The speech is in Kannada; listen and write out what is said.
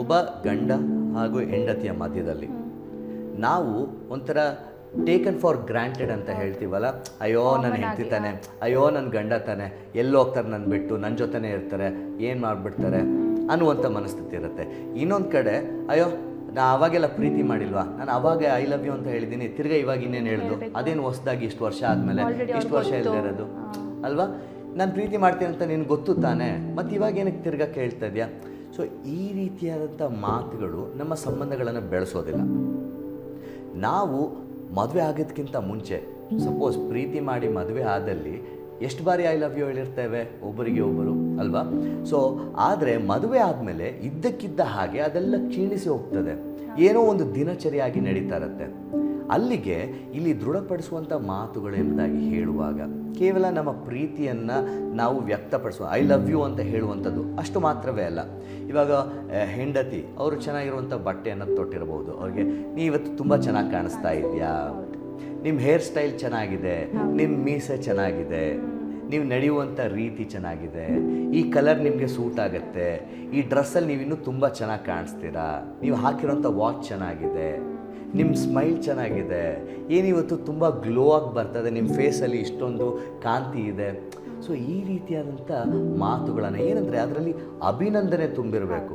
ಒಬ್ಬ ಗಂಡ ಹಾಗೂ ಹೆಂಡತಿಯ ಮಧ್ಯದಲ್ಲಿ ನಾವು ಒಂಥರ ಟೇಕನ್ ಫಾರ್ ಗ್ರಾಂಟೆಡ್ ಅಂತ ಹೇಳ್ತೀವಲ್ಲ. ಅಯ್ಯೋ ನನ್ನ ಹೆಂಡತಿ ತಾನೆ, ಅಯ್ಯೋ ನನ್ನ ಗಂಡ ತಾನೆ, ಎಲ್ಲೋ ಹೋಗ್ತಾರೆ ನನ್ನ ಬಿಟ್ಟು, ನನ್ನ ಜೊತೆನೇ ಇರ್ತಾರೆ, ಏನು ಮಾಡಿಬಿಡ್ತಾರೆ ಅನ್ನುವಂಥ ಮನಸ್ಥಿತಿ ಇರುತ್ತೆ. ಇನ್ನೊಂದು ಕಡೆ ಅಯ್ಯೋ ನಾ ಅವಾಗೆಲ್ಲ ಪ್ರೀತಿ ಮಾಡಿಲ್ವಾ, ನಾನು ಅವಾಗ ಐ ಲವ್ ಯು ಅಂತ ಹೇಳಿದ್ದೀನಿ, ತಿರ್ಗಾ ಇವಾಗ ಇನ್ನೇನು ಹೇಳಿದ್ರು, ಅದೇನು ಹೊಸದಾಗಿ ಇಷ್ಟು ವರ್ಷ ಆದಮೇಲೆ ಇಷ್ಟು ವರ್ಷ ಇಲ್ಲದಿರೋದು ಅಲ್ವಾ, ನಾನು ಪ್ರೀತಿ ಮಾಡ್ತೀನಿ ಅಂತ ನಿನ್ಗೆ ಗೊತ್ತು ತಾನೆ, ಮತ್ತು ಇವಾಗ ಏನಕ್ಕೆ ತಿರ್ಗಾ ಕೇಳ್ತಾ ಇದೆಯಾ. ಸೊ ಈ ರೀತಿಯಾದಂಥ ಮಾತುಗಳು ನಮ್ಮ ಸಂಬಂಧಗಳನ್ನು ಬೆಳೆಸೋದಿಲ್ಲ. ನಾವು ಮದುವೆ ಆಗೋದಕ್ಕಿಂತ ಮುಂಚೆ ಸಪೋಸ್ ಪ್ರೀತಿ ಮಾಡಿ ಮದುವೆ ಆದಲ್ಲಿ ಎಷ್ಟು ಬಾರಿ ಐ ಲವ್ ಯು ಹೇಳಿರ್ತೇವೆ ಒಬ್ಬರಿಗೆ ಒಬ್ಬರು ಅಲ್ವಾ. ಸೊ ಆದರೆ ಮದುವೆ ಆದಮೇಲೆ ಇದ್ದಕ್ಕಿದ್ದ ಹಾಗೆ ಅದೆಲ್ಲ ಕ್ಷೀಣಿಸಿ ಹೋಗ್ತದೆ, ಏನೋ ಒಂದು ದಿನಚರಿಯಾಗಿ ನಡೀತಾ ಇರುತ್ತೆ. ಅಲ್ಲಿಗೆ ಇಲ್ಲಿ ದೃಢಪಡಿಸುವಂಥ ಮಾತುಗಳು ಎಂಬುದಾಗಿ ಹೇಳುವಾಗ ಕೇವಲ ನಮ್ಮ ಪ್ರೀತಿಯನ್ನು ನಾವು ವ್ಯಕ್ತಪಡಿಸುವ ಐ ಲವ್ ಯು ಅಂತ ಹೇಳುವಂಥದ್ದು ಅಷ್ಟು ಮಾತ್ರವೇ ಅಲ್ಲ. ಇವಾಗ ಹೆಂಡತಿ ಅವರು ಚೆನ್ನಾಗಿರುವಂಥ ಬಟ್ಟೆಯನ್ನು ತೊಟ್ಟಿರ್ಬೋದು, ಅವ್ರಿಗೆ ನೀವತ್ತು ತುಂಬ ಚೆನ್ನಾಗಿ ಕಾಣಿಸ್ತಾ ಇದೆಯಾ, ನಿಮ್ಮ ಹೇರ್ ಸ್ಟೈಲ್ ಚೆನ್ನಾಗಿದೆ, ನಿಮ್ಮ ಮೀಸೆ ಚೆನ್ನಾಗಿದೆ, ನೀವು ನಡೆಯುವಂಥ ರೀತಿ ಚೆನ್ನಾಗಿದೆ, ಈ ಕಲರ್ ನಿಮಗೆ ಸೂಟ್ ಆಗುತ್ತೆ, ಈ ಡ್ರೆಸ್ಸಲ್ಲಿ ನೀವಿನ್ನೂ ತುಂಬ ಚೆನ್ನಾಗಿ ಕಾಣಿಸ್ತೀರಾ, ನೀವು ಹಾಕಿರೋಂಥ ವಾಚ್ ಚೆನ್ನಾಗಿದೆ, ನಿಮ್ಮ ಸ್ಮೈಲ್ ಚೆನ್ನಾಗಿದೆ, ಏನಿವತ್ತು ತುಂಬ ಗ್ಲೋ ಆಗಿ ಬರ್ತದೆ, ನಿಮ್ಮ ಫೇಸಲ್ಲಿ ಇಷ್ಟೊಂದು ಕಾಂತಿ ಇದೆ. ಸೊ ಈ ರೀತಿಯಾದಂಥ ಮಾತುಗಳನ್ನು ಏನಂದರೆ ಅದರಲ್ಲಿ ಅಭಿನಂದನೆ ತುಂಬಿರಬೇಕು.